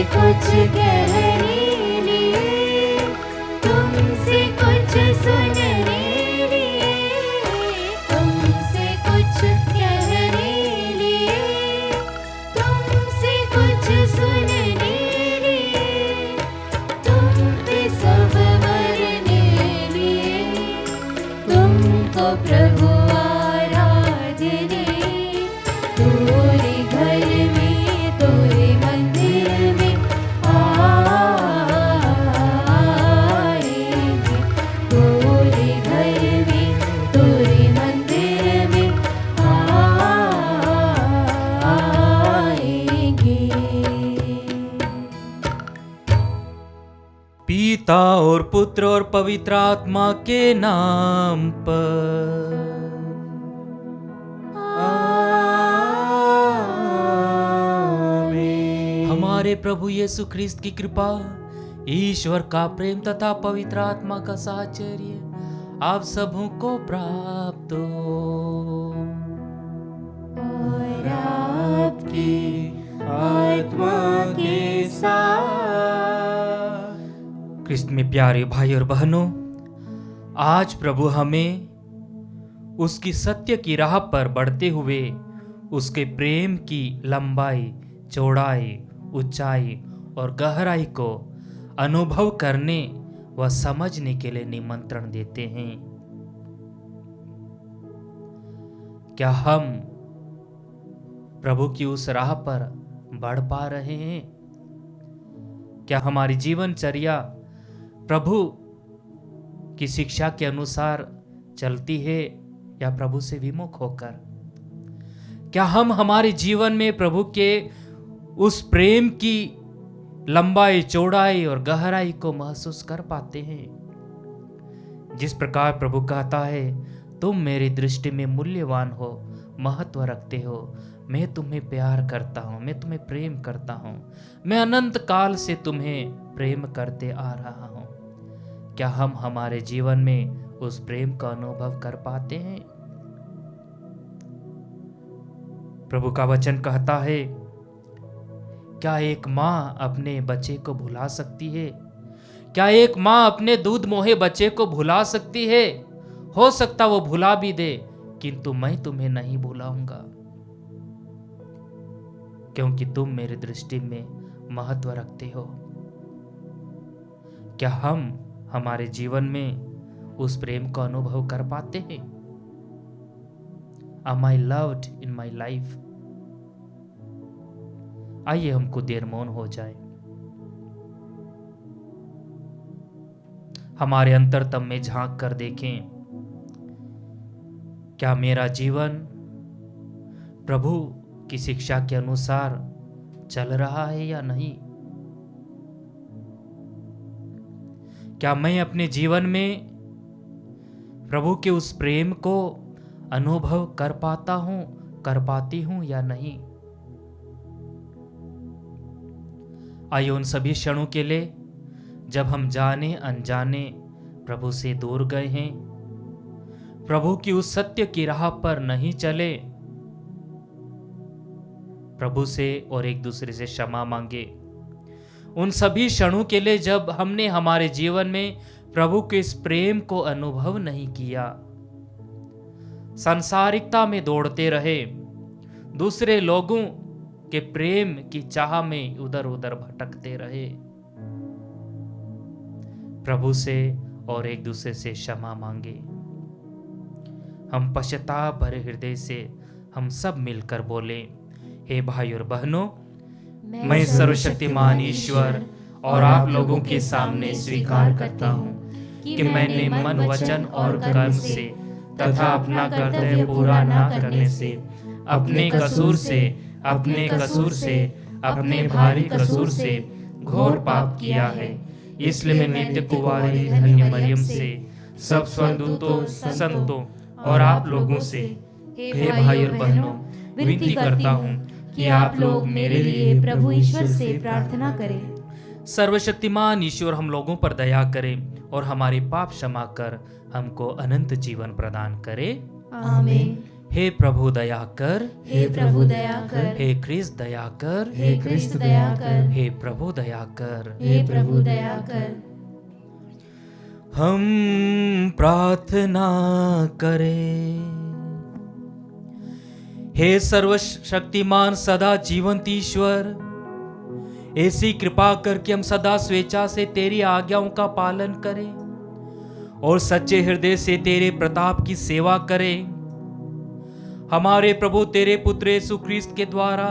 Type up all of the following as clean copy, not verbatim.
कुछ कहने लिए, तुमसे कुछ सुनने लिए, तुमसे कुछ कहने लिए, तुमसे कुछ सुनने लिए, तुम पे सब मरने लिए, तुमको प्रभु आराधने, तोरे घर में तोरे मंदिर में आएंगे, तोरे घर में तोरे मंदिर में आएंगे। पिता और पुत्र और पवित्र आत्मा के नाम पर। हमारे प्रभु यीशु ख्रिस्त की कृपा, ईश्वर का प्रेम तथा पवित्र आत्मा का साहचर्य आप सबों को प्राप्त हो। और आपकी आत्मा के साथ। ख्रिस्त में प्यारे भाई और बहनों, आज प्रभु हमें उसकी सत्य की राह पर बढ़ते हुए उसके प्रेम की लंबाई, चौड़ाई, ऊंचाई और गहराई को अनुभव करने व समझने के लिए निमंत्रण देते हैं। क्या हम प्रभु की उस राह पर बढ़ पा रहे हैं? क्या हमारी जीवनचर्या प्रभु की शिक्षा के अनुसार चलती है या प्रभु से विमुख होकर? क्या हम हमारे जीवन में प्रभु के उस प्रेम की लंबाई, चौड़ाई और गहराई को महसूस कर पाते हैं? जिस प्रकार प्रभु कहता है, तुम मेरी दृष्टि में मूल्यवान हो, महत्व रखते हो, मैं तुम्हें प्यार करता हूं, मैं तुम्हें प्रेम करता हूं, मैं अनंत काल से तुम्हें प्रेम करते आ रहा हूं। क्या हम हमारे जीवन में उस प्रेम का अनुभव कर पाते हैं? प्रभु का वचन कहता है, क्या एक माँ अपने बच्चे को भुला सकती है? क्या एक माँ अपने दूध मोहे बच्चे को भुला सकती है? हो सकता वो भुला भी दे, किंतु मैं तुम्हें नहीं भुलाऊंगा, क्योंकि तुम मेरी दृष्टि में महत्व रखते हो। क्या हम हमारे जीवन में उस प्रेम का अनुभव कर पाते हैं? Am I loved in my life? आइए हम कुछ देर मौन हो जाए, हमारे अंतरतम में झांक कर देखें, क्या मेरा जीवन प्रभु की शिक्षा के अनुसार चल रहा है या नहीं? क्या मैं अपने जीवन में प्रभु के उस प्रेम को अनुभव कर पाता हूं, कर पाती हूं या नहीं? आइए उन सभी क्षणों के लिए जब हम जाने अनजाने प्रभु से दूर गए हैं, प्रभु की उस सत्य की राह पर नहीं चले, प्रभु से और एक दूसरे से क्षमा मांगे। उन सभी क्षणों के लिए जब हमने हमारे जीवन में प्रभु के इस प्रेम को अनुभव नहीं किया, सांसारिकता में दौड़ते रहे, दूसरे लोगों के प्रेम की चाह में उधर उधर भटकते रहे, प्रभु से और एक दूसरे से क्षमा मांगे। हम पश्चाताप भरे हृदय से हम सब मिलकर बोले, हे भाई और बहनों, मैं सर्वशक्तिमान ईश्वर और आप लोगों के सामने स्वीकार करता हूँ कि मैंने मन, वचन और कर्म से तथा अपना कर्तव्य पूरा ना करने से, अपने कसूर से, अपने भारी कसूर से घोर पाप किया है। इसलिए मैं नित्य कुंवारी धन्य मरियम से, सब स्वर्गदूतों, संतों और आप लोगों से, हे भाई और बहनों, विनती करता हूँ कि आप लोग मेरे लिए प्रभु ईश्वर से प्रार्थना करें। सर्वशक्तिमान ईश्वर हम लोगों पर दया करे और हमारे पाप क्षमा कर हमको अनंत जीवन प्रदान करे। आमीन। हे प्रभु दया कर, हे प्रभु दया कर, हे क्रिस्त दया कर, हे क्रिस्त दया कर, हे प्रभु दया कर। हे प्रभु दया कर। हम प्रार्थना करें। हे सर्वशक्तिमान सदा जीवंत ईश्वर, ऐसी कृपा करके हम सदा स्वेच्छा से तेरी आज्ञाओं का पालन करें और सच्चे हृदय से तेरे प्रताप की सेवा करें। हमारे प्रभु तेरे पुत्र यीशु क्रिस्त के द्वारा,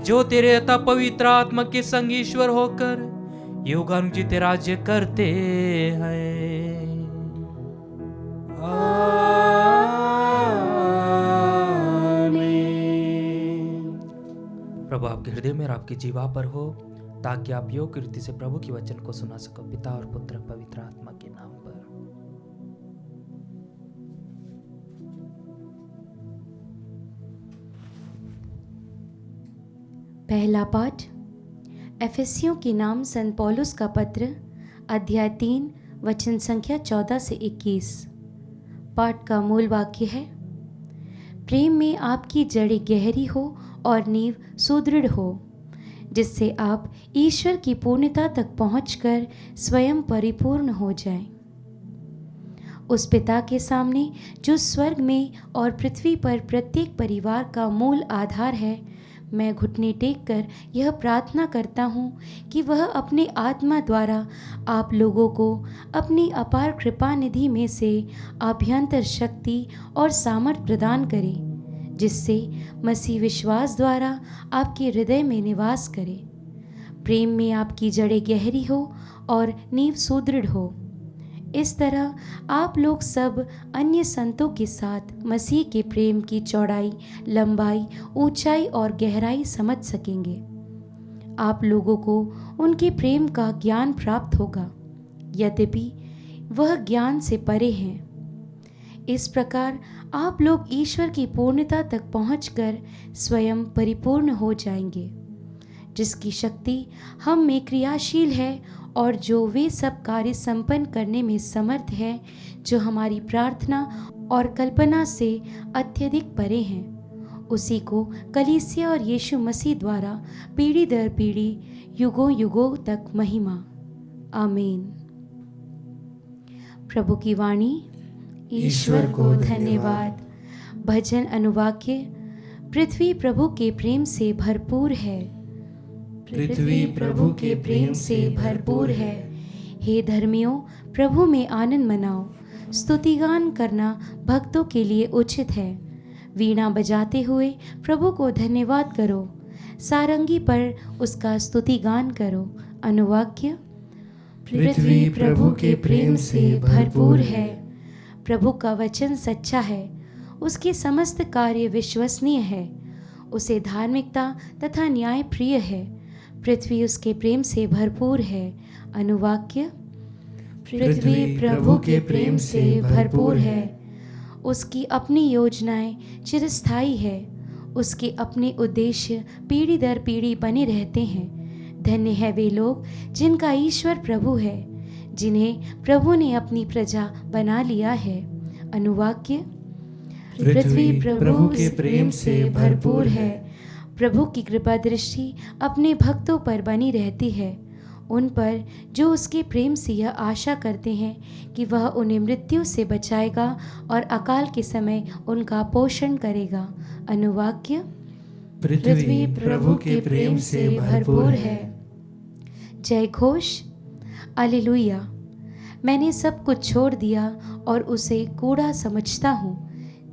जो तेरे अतः पवित्र आत्मा के संग ईश्वर होकर युगानुयुग राज्य करते हैं। प्रभु आपके हृदय में और आपकी जीवा पर हो, ताकि आप योग्य रीति से प्रभु की वचन को सुना सको। पिता और पुत्र पवित्र आत्मा के नाम पर। पहला पाठ एफेसियों के नाम संत पौलुस का पत्र, अध्याय 3 वचन संख्या 14 से 21। पाठ का मूल वाक्य है, प्रेम में आपकी जड़ें गहरी हो और नींव सुदृढ़ हो, जिससे आप ईश्वर की पूर्णता तक पहुंचकर स्वयं परिपूर्ण हो जाएं। उस पिता के सामने जो स्वर्ग में और पृथ्वी पर प्रत्येक परिवार का मूल आधार है, मैं घुटने टेक कर यह प्रार्थना करता हूँ कि वह अपने आत्मा द्वारा आप लोगों को अपनी अपार कृपा निधि में से आभ्यंतर शक्ति और सामर्थ प्रदान करे, जिससे मसीह विश्वास द्वारा आपके हृदय में निवास करे। प्रेम में आपकी जड़ें गहरी हो और नींव सुदृढ़ हो। इस तरह आप लोग सब अन्य संतों के साथ मसीह के प्रेम की चौड़ाई, लंबाई, ऊंचाई और गहराई समझ सकेंगे। आप लोगों को उनके प्रेम का ज्ञान प्राप्त होगा, यद्यपि वह ज्ञान से परे हैं। इस प्रकार आप लोग ईश्वर की पूर्णता तक पहुंचकर स्वयं परिपूर्ण हो जाएंगे, जिसकी शक्ति हम में क्रियाशील है और जो वे सब कार्य संपन्न करने में समर्थ है, जो हमारी प्रार्थना और कल्पना से अत्यधिक परे हैं। उसी को कलीसिया और यीशु मसीह द्वारा पीढ़ी दर पीढ़ी युगों युगों तक महिमा। आमीन। प्रभु की वाणी। ईश्वर को धन्यवाद। भजन अनुवाक्य। पृथ्वी प्रभु के प्रेम से भरपूर है। पृथ्वी प्रभु के प्रेम से भरपूर है। हे धर्मियों, प्रभु में आनंद मनाओ। स्तुतिगान करना भक्तों के लिए उचित है। वीणा बजाते हुए प्रभु को धन्यवाद करो। सारंगी पर उसका स्तुतिगान करो। अनुवाक्य। पृथ्वी प्रभु के प्रेम से भरपूर है। प्रभु का वचन सच्चा है, उसके समस्त कार्य विश्वसनीय है, उसे धार्मिकता तथा न्याय प्रिय है। पृथ्वी उसके प्रेम से भरपूर है। अनुवाक्य। पृथ्वी प्रभु के प्रेम से भरपूर है। उसकी अपनी योजनाएं चिरस्थायी है, उसके अपने उद्देश्य पीढ़ी दर पीढ़ी बने रहते हैं। धन्य है वे लोग जिनका ईश्वर प्रभु है, जिन्हें प्रभु ने अपनी प्रजा बना लिया है। अनुवाक्य। पृथ्वी प्रभु के प्रेम से भरपूर है। प्रभु की कृपा दृष्टि अपने भक्तों पर बनी रहती है, उन पर जो उसके प्रेम से यह आशा करते हैं कि वह उन्हें मृत्यु से बचाएगा और अकाल के समय उनका पोषण करेगा। अनुवाक्य। पृथ्वी प्रभु के प्रेम से भरपूर है। जय घोष। हालेलुया। मैंने सब कुछ छोड़ दिया और उसे कूड़ा समझता हूँ,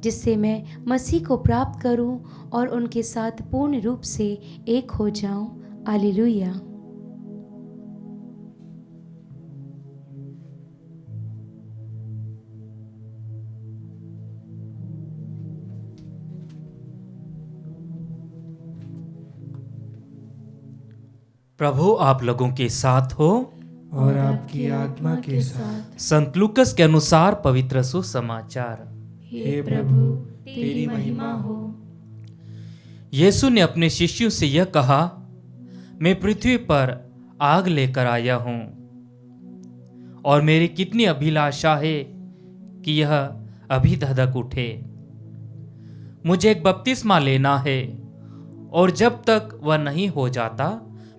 जिससे मैं मसीह को प्राप्त करूं और उनके साथ पूर्ण रूप से एक हो जाऊं। हालेलुया। प्रभु आप लोगों के साथ हो और आपकी आत्मा के साथ। संत लूकस के अनुसार पवित्र सुसमाचार। हे प्रभु, तेरी महिमा हो। यीशु ने अपने शिष्यों से यह कहा, मैं पृथ्वी पर आग लेकर आया हूं और मेरी कितनी अभिलाषा है कि यह अभी धधक उठे। मुझे एक बपतिस्मा लेना है और जब तक वह नहीं हो जाता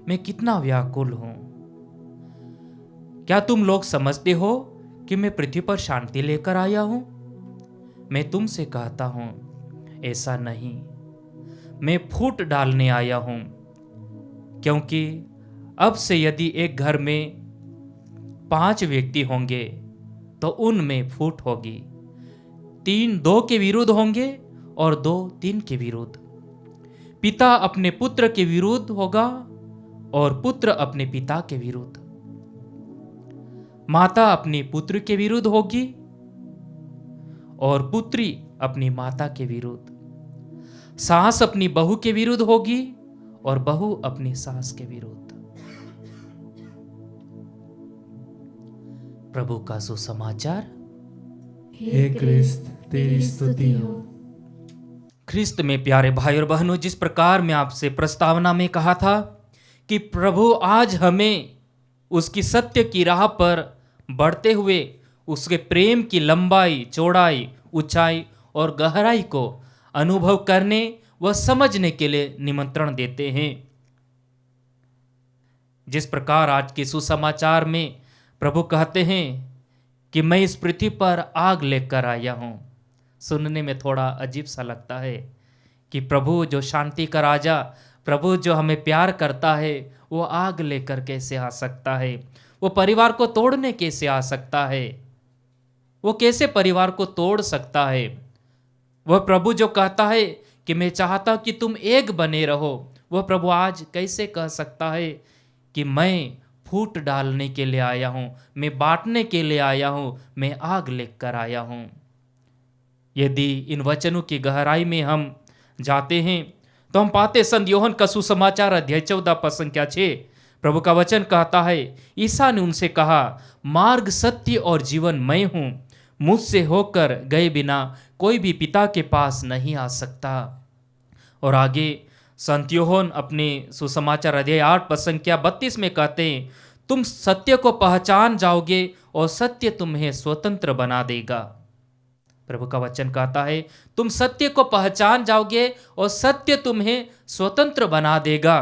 मैं कितना व्याकुल हूं। क्या तुम लोग समझते हो कि मैं पृथ्वी पर शांति लेकर आया हूं? मैं तुमसे कहता हूं ऐसा नहीं, मैं फूट डालने आया हूं। क्योंकि अब से यदि एक घर में 5 व्यक्ति होंगे तो उनमें फूट होगी। 3 2 के विरुद्ध होंगे और 2 3 के विरुद्ध। पिता अपने पुत्र के विरुद्ध होगा और पुत्र अपने पिता के विरुद्ध। माता अपनी पुत्र के विरुद्ध होगी और पुत्री अपनी माता के विरुद्ध। सास अपनी बहू के विरुद्ध होगी और बहू अपनी सास के विरुद्ध। प्रभु का सुसमाचार। हे क्रिस्त तेरी स्तुति हो। ख्रिस्त में प्यारे भाई और बहनों, जिस प्रकार मैं आपसे प्रस्तावना में कहा था कि प्रभु आज हमें उसकी सत्य की राह पर बढ़ते हुए उसके प्रेम की लंबाई, चौड़ाई, ऊंचाई और गहराई को अनुभव करने व समझने के लिए निमंत्रण देते हैं। जिस प्रकार आज के सुसमाचार में प्रभु कहते हैं कि मैं इस पृथ्वी पर आग लेकर आया हूं। सुनने में थोड़ा अजीब सा लगता है कि प्रभु जो शांति का राजा, प्रभु जो हमें प्यार करता है, वो आग लेकर कैसे आ सकता है? वो परिवार को तोड़ने कैसे आ सकता है? वो कैसे परिवार को तोड़ सकता है? वह प्रभु जो कहता है कि मैं चाहता हूं कि तुम एक बने रहो, वह प्रभु आज कैसे कह सकता है कि मैं फूट डालने के लिए आया हूं, मैं बांटने के लिए आया हूं, मैं आग लेकर आया हूं? यदि इन वचनों की गहराई में हम जाते हैं तो हम पाते संत यूहन्ना का सुसमाचार अध्याय 14 पद संख्या 6 प्रभु का वचन कहता है, ईसा ने उनसे कहा, मार्ग, सत्य और जीवन मैं हूं, मुझसे होकर गए बिना कोई भी पिता के पास नहीं आ सकता। और आगे संत यूहन्ना अपने सुसमाचार अध्याय 8 पद संख्या 32 में कहते हैं, तुम सत्य को पहचान जाओगे और सत्य तुम्हें स्वतंत्र बना देगा। प्रभु का वचन कहता है, तुम सत्य को पहचान जाओगे और सत्य तुम्हें स्वतंत्र बना देगा।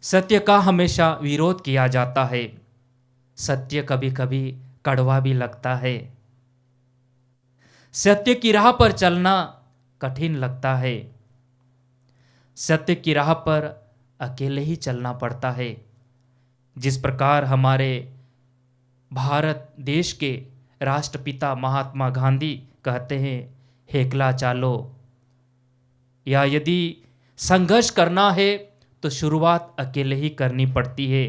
सत्य का हमेशा विरोध किया जाता है। सत्य कभी कभी कड़वा भी लगता है। सत्य की राह पर चलना कठिन लगता है। सत्य की राह पर अकेले ही चलना पड़ता है। जिस प्रकार हमारे भारत देश के राष्ट्रपिता महात्मा गांधी कहते हैं, हेकला चालो, या यदि संघर्ष करना है तो शुरुआत अकेले ही करनी पड़ती है।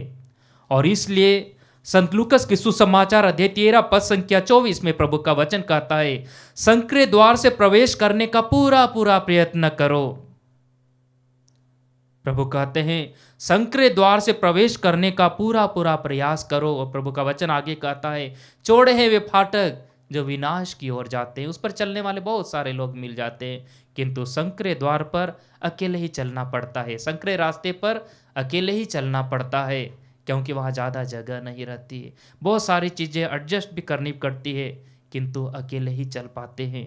और इसलिए संत लूकस के सुसमाचार अध्याय 13 पद संख्या 24 में प्रभु का वचन कहता है, संकरे द्वार से प्रवेश करने का पूरा पूरा प्रयत्न करो। प्रभु कहते हैं, संकरे द्वार से प्रवेश करने का पूरा पूरा प्रयास करो। और प्रभु का वचन आगे कहता है, चौड़े हैं वे फाटक जो विनाश की ओर जाते हैं, उस पर चलने वाले बहुत सारे लोग मिल जाते हैं, किंतु संकरे द्वार पर अकेले ही चलना पड़ता है। संकरे रास्ते पर अकेले ही चलना पड़ता है, क्योंकि वहाँ ज़्यादा जगह नहीं रहती है। बहुत सारी चीज़ें एडजस्ट भी करनी पड़ती है, किंतु अकेले ही चल पाते हैं।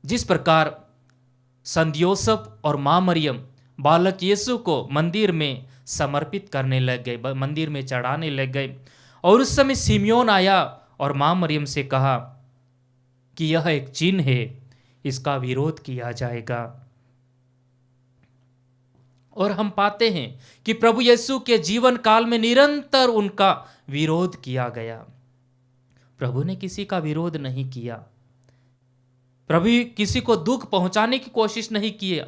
जिस प्रकार संत यूसुफ और माँ मरियम बालक यीशु को मंदिर में समर्पित करने लग गए, मंदिर में चढ़ाने लग गए, और उस समय सिमियोन आया और माँ मरियम से कहा कि यह एक चिन्ह है, इसका विरोध किया जाएगा। और हम पाते हैं कि प्रभु यीशु के जीवन काल में निरंतर उनका विरोध किया गया। प्रभु ने किसी का विरोध नहीं किया। प्रभु किसी को दुख पहुंचाने की कोशिश नहीं किया।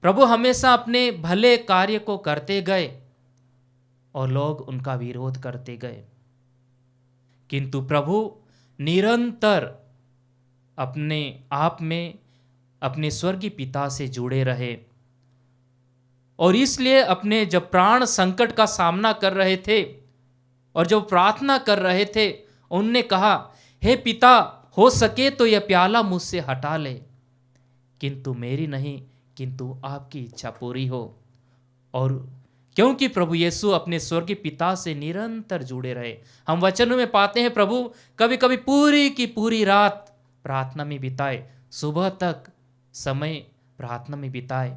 प्रभु हमेशा अपने भले कार्य को करते गए और लोग उनका विरोध करते गए, किंतु प्रभु निरंतर अपने आप में अपने स्वर्गीय पिता से जुड़े रहे। और इसलिए अपने जब प्राण संकट का सामना कर रहे थे और जब प्रार्थना कर रहे थे, उनने कहा, हे पिता, हो सके तो यह प्याला मुझसे हटा ले, किंतु मेरी नहीं किंतु आपकी इच्छा पूरी हो। और क्योंकि प्रभु यीशु अपने स्वर्गीय पिता से निरंतर जुड़े रहे, हम वचनों में पाते हैं प्रभु कभी कभी पूरी की पूरी रात प्रार्थना में बिताए, सुबह तक समय प्रार्थना में बिताए।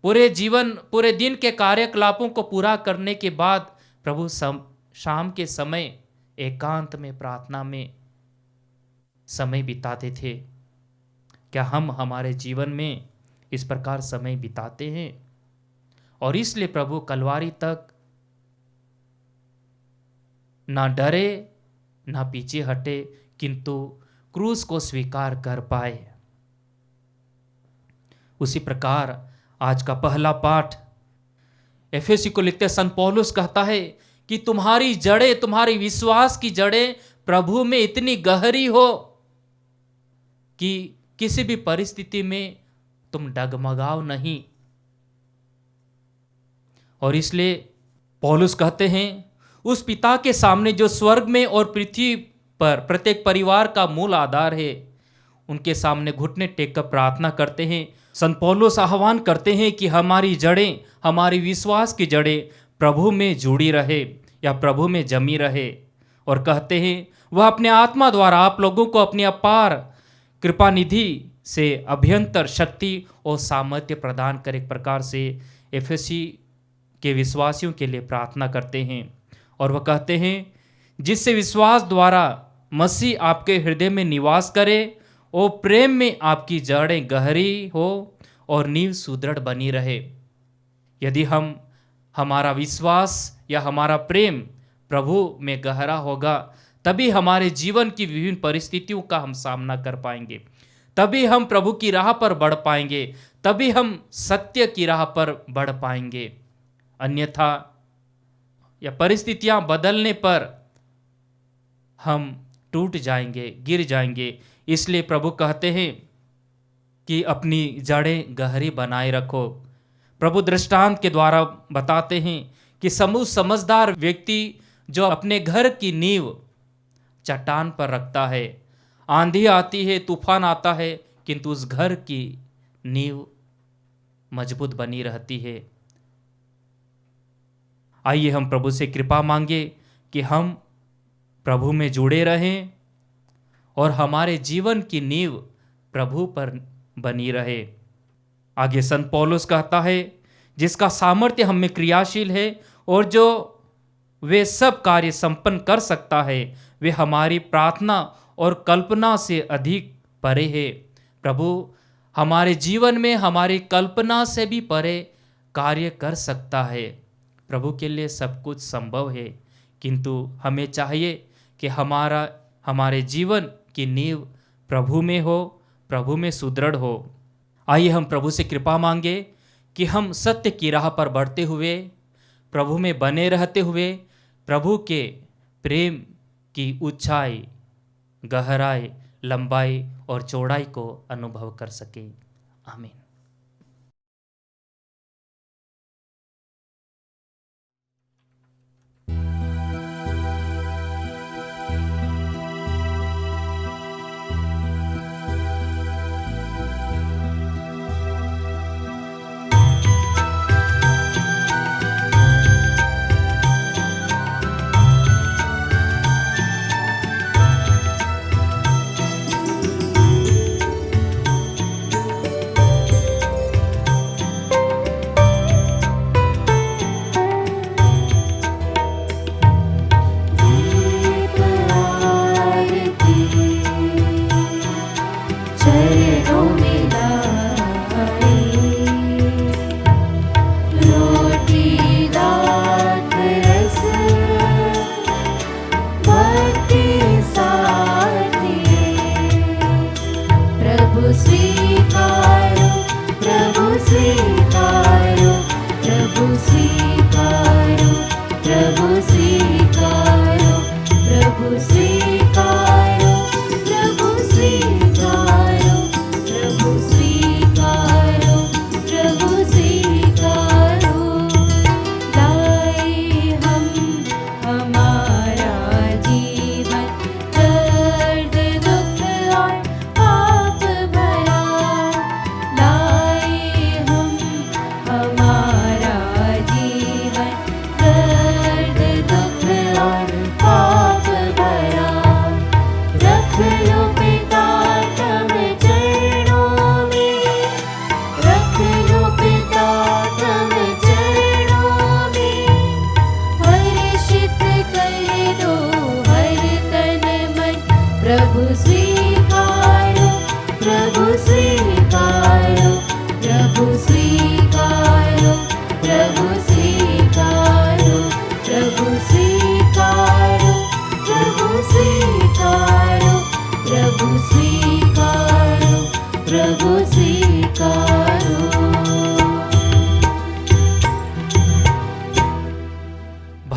पूरे दिन के कार्यकलापों को पूरा करने के बाद प्रभु शाम के समय एकांत में प्रार्थना में समय बिताते थे। क्या हम हमारे जीवन में इस प्रकार समय बिताते हैं? और इसलिए प्रभु कलवारी तक ना डरे ना पीछे हटे, किंतु क्रूस को स्वीकार कर पाए। उसी प्रकार आज का पहला पाठ एफेसी को लिखते संत पौलुस कहता है कि तुम्हारी जड़ें, तुम्हारी विश्वास की जड़ें प्रभु में इतनी गहरी हो कि किसी भी परिस्थिति में तुम डगमगाओ नहीं। और इसलिए पौलुस कहते हैं उस पिता के सामने जो स्वर्ग में और पृथ्वी पर प्रत्येक परिवार का मूल आधार है, उनके सामने घुटने टेक कर प्रार्थना करते हैं। संत पौलुस आह्वान करते हैं कि हमारी जड़ें, हमारी विश्वास की जड़ें प्रभु में जुड़ी रहे या प्रभु में जमी रहे। और कहते हैं वह अपने आत्मा द्वारा आप लोगों को अपनी अपार कृपा निधि से अभ्यंतर शक्ति और सामर्थ्य प्रदान कर। एक प्रकार से एफेसी के विश्वासियों के लिए प्रार्थना करते हैं। और वह कहते हैं जिससे विश्वास द्वारा मसीह आपके हृदय में निवास करे और प्रेम में आपकी जड़ें गहरी हो और नींव सुदृढ़ बनी रहे। यदि हमारा विश्वास या हमारा प्रेम प्रभु में गहरा होगा, तभी हमारे जीवन की विभिन्न परिस्थितियों का हम सामना कर पाएंगे, तभी हम प्रभु की राह पर बढ़ पाएंगे, तभी हम सत्य की राह पर बढ़ पाएंगे। अन्यथा या परिस्थितियां बदलने पर हम टूट जाएंगे, गिर जाएंगे। इसलिए प्रभु कहते हैं कि अपनी जड़ें गहरी बनाए रखो। प्रभु दृष्टांत के द्वारा बताते हैं कि समझदार व्यक्ति जो अपने घर की नींव चट्टान पर रखता है, आंधी आती है, तूफान आता है, किंतु उस घर की नींव मजबूत बनी रहती है। आइए हम प्रभु से कृपा मांगे कि हम प्रभु में जुड़े रहें और हमारे जीवन की नींव प्रभु पर बनी रहे। आगे संत पौलुस कहता है जिसका सामर्थ्य हम में क्रियाशील है और जो वे सब कार्य संपन्न कर सकता है, वे हमारी प्रार्थना और कल्पना से अधिक परे है। प्रभु हमारे जीवन में हमारी कल्पना से भी परे कार्य कर सकता है। प्रभु के लिए सब कुछ संभव है, किंतु हमें चाहिए कि हमारे जीवन की नींव प्रभु में हो, प्रभु में सुदृढ़ हो। आइए हम प्रभु से कृपा मांगे कि हम सत्य की राह पर बढ़ते हुए, प्रभु में बने रहते हुए, प्रभु के प्रेम की ऊंचाई, गहराई, लंबाई और चौड़ाई को अनुभव कर सके। आमीन।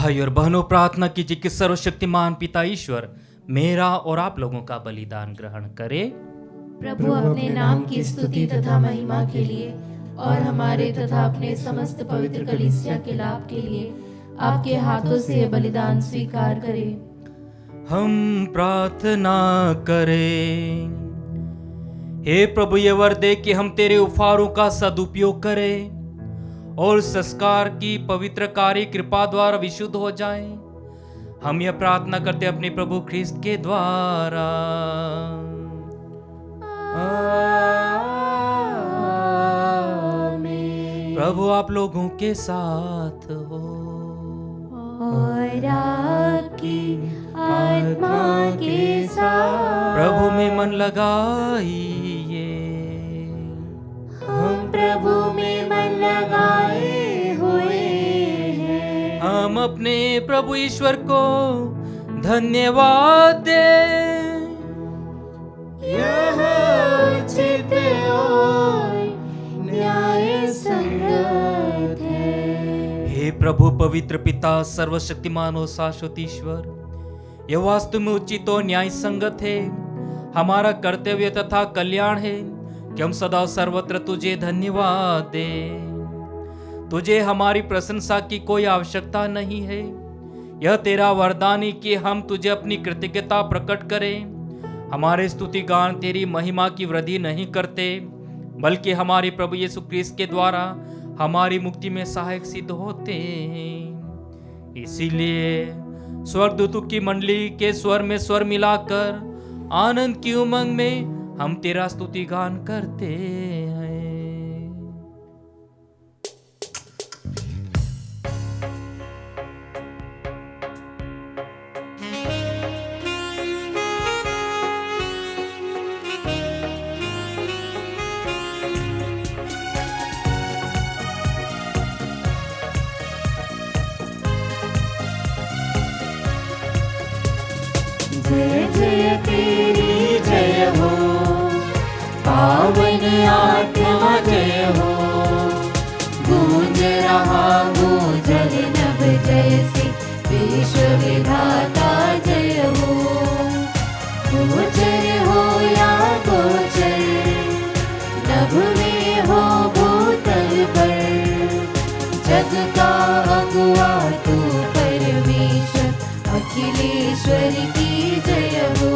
भाई और बहनों, प्रार्थना कीजिए कि सर्वशक्तिमान पिता ईश्वर मेरा और आप लोगों का बलिदान ग्रहण करे। प्रभु अपने नाम की स्तुति तथा महिमा के लिए और हमारे तथा अपने समस्त पवित्र कलीसिया के लाभ के लिए आपके हाथों से यह बलिदान स्वीकार करे। हम प्रार्थना करें। हे प्रभु, ये वर दे कि हम तेरे उपहारों का सदुपयोग करें और संस्कार की पवित्र कार्य कृपा द्वारा विशुद्ध हो जाएं। हम यह प्रार्थना करते अपने प्रभु ख्रिस्त के द्वारा। प्रभु आप लोगों के साथ हो और आपकी आत्मा के साथ। प्रभु में मन लगाइए। हम प्रभु में मन लगाए हुए हैं। हम अपने प्रभु ईश्वर को धन्यवाद दें। यह उचित और न्याय संगत है। हे प्रभु पवित्र पिता, सर्वशक्तिमान और शाश्वत ईश्वर, यह वास्तव में उचित और न्याय संगत है, हमारा कर्तव्य तथा कल्याण है कि हम सदा सर्वत्र तुझे धन्यवाद दें। तुझे हमारी प्रशंसा की कोई आवश्यकता नहीं है। यह तेरा वरदान है कि हम तुझे अपनी कृतज्ञता प्रकट करें। हमारे स्तुति गान तेरी महिमा की वृद्धि नहीं करते, बल्कि हमारे प्रभु यीशु ख्रीस्त के द्वारा हमारी मुक्ति में सहायक सिद्ध होते हैं। इसीलिए स्वर्गदूतों की मंडली के स्वर में स्वर मिलाकर आनंद की उमंग में हम तेरा स्तुति गान करते हैं। जय जय तेरी जय हो, पावन आत्मा जय हो। गूंज रहा गूंजन नभ जैसे विश्व विधाता जय हो। गोचर हो या गोचर, नभ में हो भूतल पर, जग का अगुआ तू परमेश्वर अखिलेश्वर की जय हो।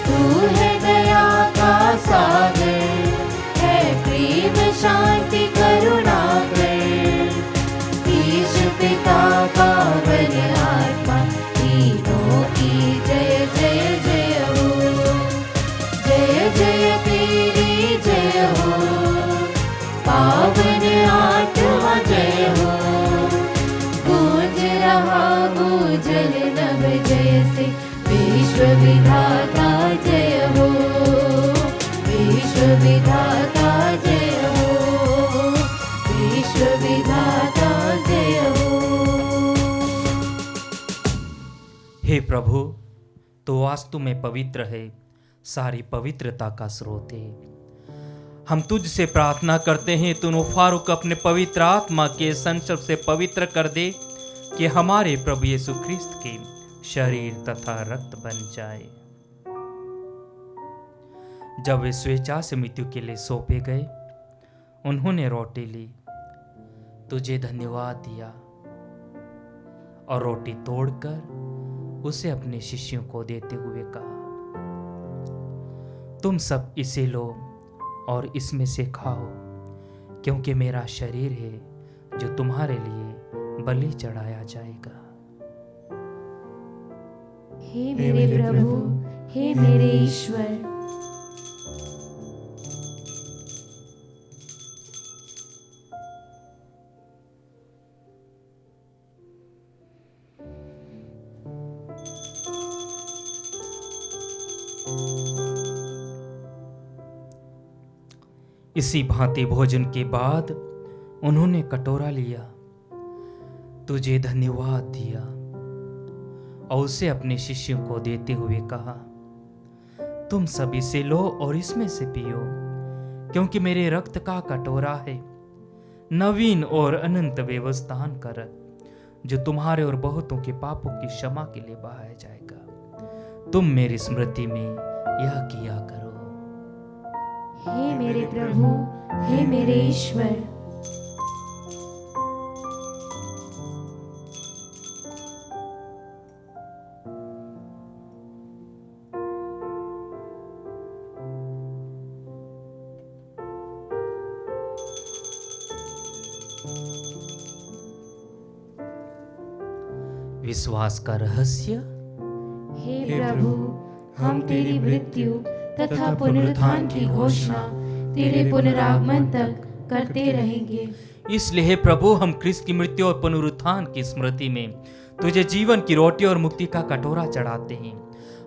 तू है दया का सागर, है प्रेम शांति करुणा कर। ईश पिता पावन आत्मा तीनों की जय जय जय हो। जय जय तेरी जय हो, पावन आत्मा जय हो। गूंज रहा गूंजन नभ जैसे विश्व विधाता जय हो। विश्व विधाता जय हो। विश्व विधाता जय हो। हे प्रभु, तो वास्तु में पवित्र है, सारी पवित्रता का स्रोत है। हम तुझसे प्रार्थना करते हैं, तू नूफारों को अपने पवित्र आत्मा के संसर्ग से पवित्र कर दे कि हमारे प्रभु यीशु ख्रीस्त के शरीर तथा रक्त बन जाए। जब वे स्वेच्छा से मृत्यु के लिए सौंपे गए, उन्होंने रोटी ली, तुझे धन्यवाद दिया और रोटी तोड़कर उसे अपने शिष्यों को देते हुए कहा, तुम सब इसे लो और इसमें से खाओ, क्योंकि मेरा शरीर है जो तुम्हारे लिए बलि चढ़ाया जाएगा। हे मेरे प्रभु, हे मेरे ईश्वर, इसी भांति भोजन के बाद उन्होंने कटोरा लिया, तुझे धन्यवाद दिया और उसे अपने शिष्यों को देते हुए कहा, तुम सब इसे लो और इसमें से पियो, क्योंकि मेरे रक्त का कटोरा है, नवीन और अनंत व्यवस्थान कर, जो तुम्हारे और बहुतों के पापों की क्षमा के लिए बहाया जाएगा। तुम मेरी स्मृति में यह किया करो। हे मेरे प्रभु, हे मेरे ईश्वर, विश्वास का रहस्य। हे प्रभु, हम तेरी मृत्यु तथा पुनरुत्थान की घोषणा तेरे पुनरागमन तक करते रहेंगे। इसलिए हे प्रभु, हम क्रिस्त की मृत्यु और पुनरुत्थान की स्मृति में तुझे जीवन की रोटी और मुक्ति का कटोरा चढ़ाते हैं।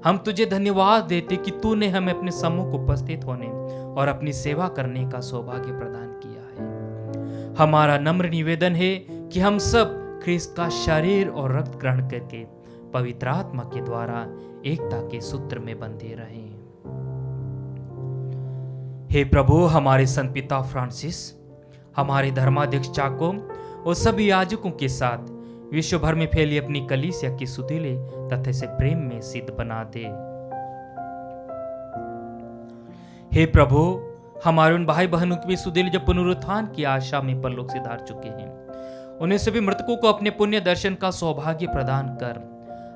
हम तुझे धन्यवाद देते कि तूने हमें अपने सम्मुख उपस्थित होने और अपनी सेवा करने का सौभाग्य प्रदान किया है। हमारा नम्र निवेदन है कि हम सब ख्रिस्त का शरीर और रक्त ग्रहण करके पवित्र आत्मा के द्वारा एकता के सूत्र में बंधे रहें। हे प्रभु, हमारे संत पिता फ्रांसिस, हमारे धर्माध्यक्ष चाको और सभी याजकों के साथ विश्व भर में फैली अपनी कलीसिया की सुधीले तथा से प्रेम में सिद्ध बना दे। हे प्रभु, हमारे उन भाई बहनों की भी सुधीले जो पुनरुत्थान की आशा में परलोक से धार चुके हैं, उन्हें सभी मृतकों को अपने पुण्य दर्शन का सौभाग्य प्रदान कर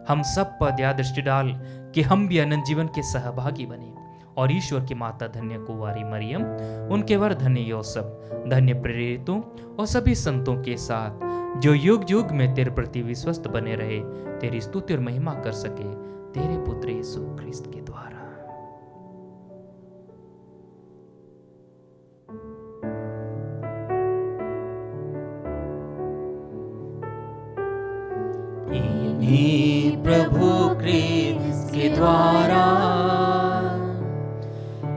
हम सब पर दया दृष्टि डाल कि हम भी अनंत जीवन के सहभागी बने और ईश्वर की माता धन्य कुंवारी मरियम, उनके वर धन्य यूसुफ, धन्य प्रेरितों और सभी संतों के साथ जो युग युग में तेरे प्रति विश्वस्त बने रहे, तेरी स्तुति और महिमा कर सके तेरे पुत्र यीशु ख्रिस्त के द्वारा। इन्हीं प्रभु ख्रिस्त के द्वारा,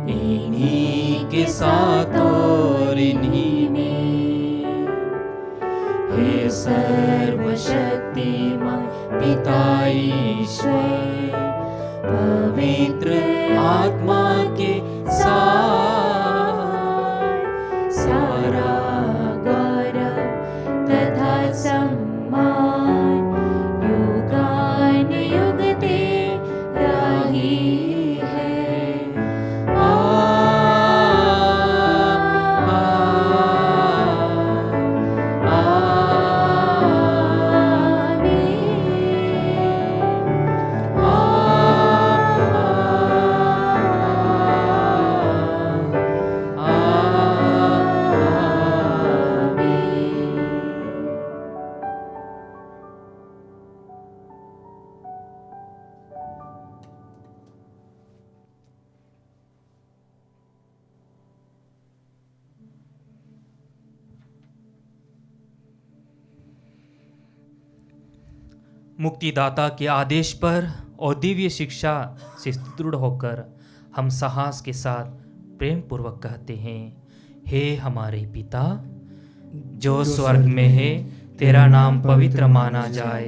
इन्हीं के साथ और इन्हीं में, हे सर्वशक्तिमान पिता ईश्वर, पवित्र आत्मा के साथ सारा गौरव तथा सम्मान युगान युग तेरा ही है। मुक्तिदाता के आदेश पर और दिव्य शिक्षा से दृढ़ होकर हम साहस के साथ प्रेम पूर्वक कहते हैं, हे हमारे पिता जो स्वर्ग में है, तेरा नाम पवित्र माना जाए,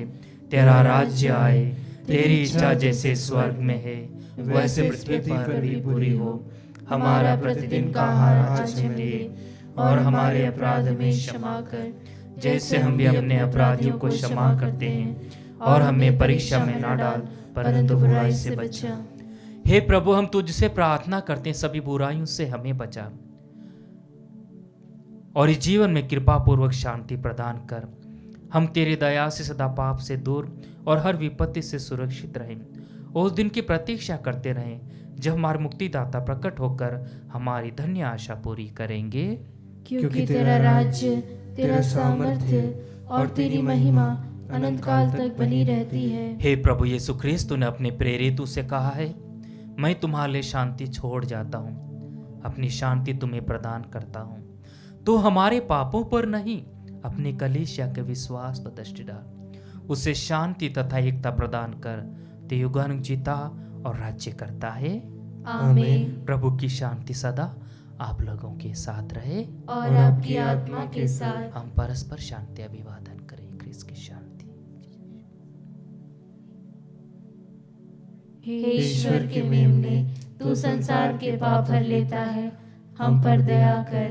तेरा राज्य आए, तेरी इच्छा जैसे स्वर्ग में है वैसे पृथ्वी पर भी पूरी हो। हमारा प्रतिदिन का आहार आज हमें दे और हमारे अपराध में क्षमा कर, जैसे हम भी अपने अपराधियों को क्षमा करते हैं, और हमें परीक्षा में ना डाल परंतु बुराई से बचा। हे प्रभु, हम तुझसे प्रार्थना करते हैं सभी बुराइयों से हमें बचा और इस जीवन में कृपा पूर्वक शांति प्रदान कर। हम तेरी दया से सदा पाप से दूर और हर विपत्ति से सुरक्षित रहें। उस दिन की प्रतीक्षा करते रहें जब हमारे मुक्तिदाता प्रकट होकर हमारी धन्य आशा पूरी करेंगे। क्योंकि तेरा राज्य, तेरा सामर्थ्य और तेरी महिमा अनंत काल तक बनी रहती है। हे प्रभु यीशु ख्रिस्त, तूने अपने प्रेरितों से कहा है, मैं तुम्हारे लिए शांति छोड़ जाता हूँ, अपनी शांति तुम्हें प्रदान करता हूँ। तो हमारे पापों पर नहीं, अपनी कलीसिया के विश्वास पर दृष्टि डाल, उसे शांति तथा एकता प्रदान कर। ते युगानुग जीता और राज्य करता है। आमीन। प्रभु की शांति सदा आप लोगों के साथ रहे और आपकी आत्मा के साथ। हम परस्पर शांति अभिवादन करें। ख्रिस्त की शांति। हे ईश्वर के मेमने, तू संसार के पाप हर लेता है, हम पर दया कर।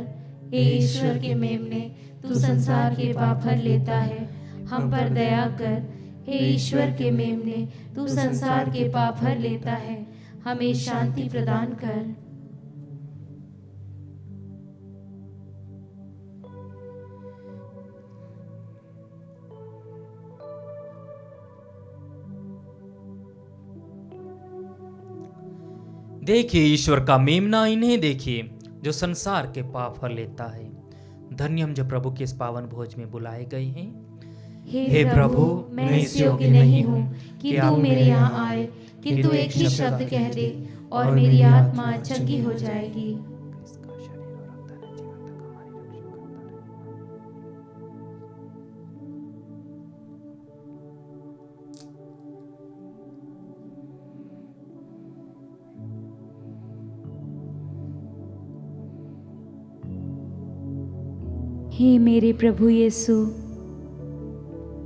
हे ईश्वर के मेमने, तू संसार के पाप हर लेता है, हम पर दया कर। हे ईश्वर के मेमने, तू संसार के पाप हर लेता है, हमें शांति प्रदान कर। देखिए ईश्वर का मेमना, इन्हें देखिए जो संसार के पाप हर लेता है। धन्य हम जो प्रभु के इस पावन भोज में बुलाए गए हैं। हे प्रभु, मैं इस योग्य नहीं हूँ कि तू मेरे यहाँ आए, किंतु एक ही शब्द कह दे और मेरी आत्मा चंगी हो जाएगी। हे मेरे प्रभु यीशु,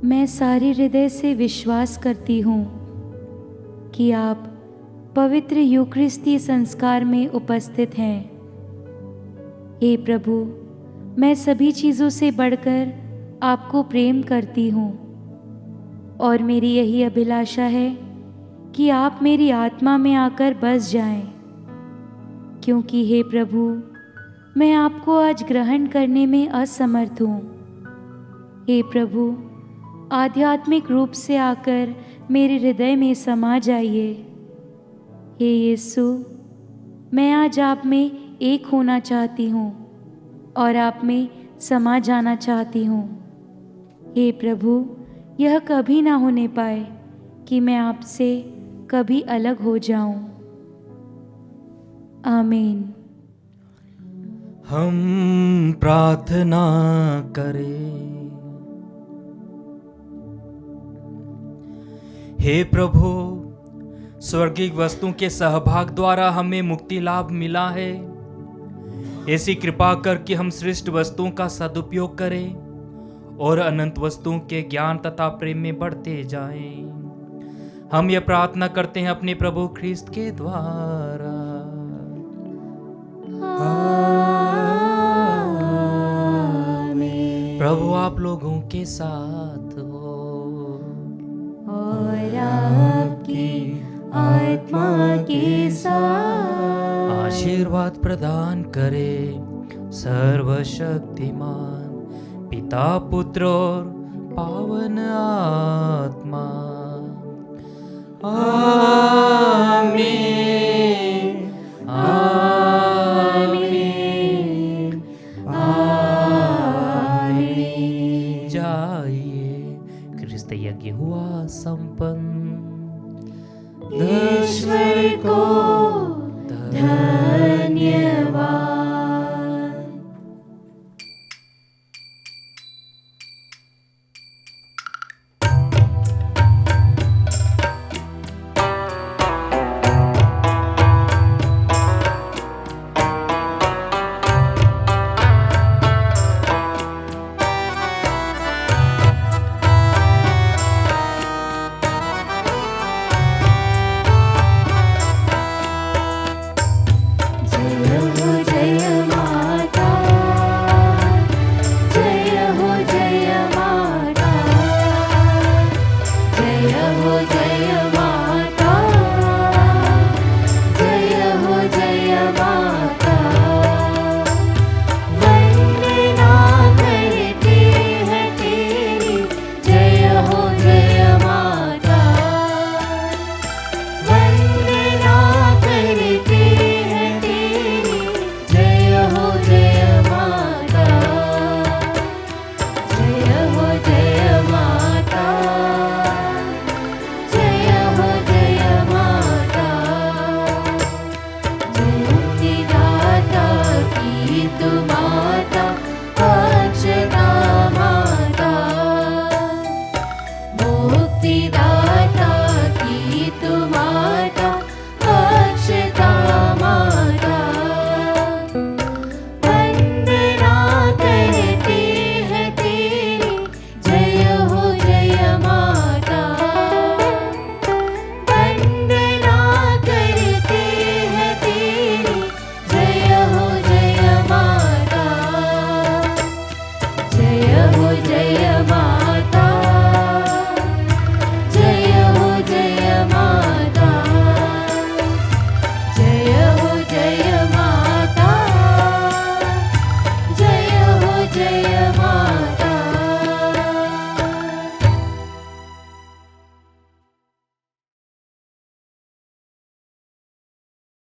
मैं सारे हृदय से विश्वास करती हूँ कि आप पवित्र यूकरिस्ती संस्कार में उपस्थित हैं। हे प्रभु, मैं सभी चीज़ों से बढ़कर आपको प्रेम करती हूँ और मेरी यही अभिलाषा है कि आप मेरी आत्मा में आकर बस जाएं, क्योंकि हे प्रभु, मैं आपको आज ग्रहण करने में असमर्थ हूँ। हे प्रभु, आध्यात्मिक रूप से आकर मेरे हृदय में समा जाइए। हे यीशु, मैं आज आप में एक होना चाहती हूँ और आप में समा जाना चाहती हूँ। हे प्रभु, यह कभी ना होने पाए कि मैं आपसे कभी अलग हो जाऊं। आमीन। हम प्रार्थना करें। हे प्रभु, स्वर्गीय वस्तुओं के सहभाग द्वारा हमें मुक्ति लाभ मिला है। ऐसी कृपा कर कि हम श्रेष्ठ वस्तुओं का सदुपयोग करें और अनंत वस्तुओं के ज्ञान तथा प्रेम में बढ़ते जाएं। हम यह प्रार्थना करते हैं अपने प्रभु ख्रिस्त के द्वारा। प्रभु आप लोगों के साथ हो और आपकी आत्मा के साथ। आशीर्वाद प्रदान करे सर्वशक्तिमान पिता, पुत्र और पावन आत्मा। आमीन, आमीन, आमीन। जाइए, क्रिस्त यज्ञ हुआ संपन्न। ईश्वर को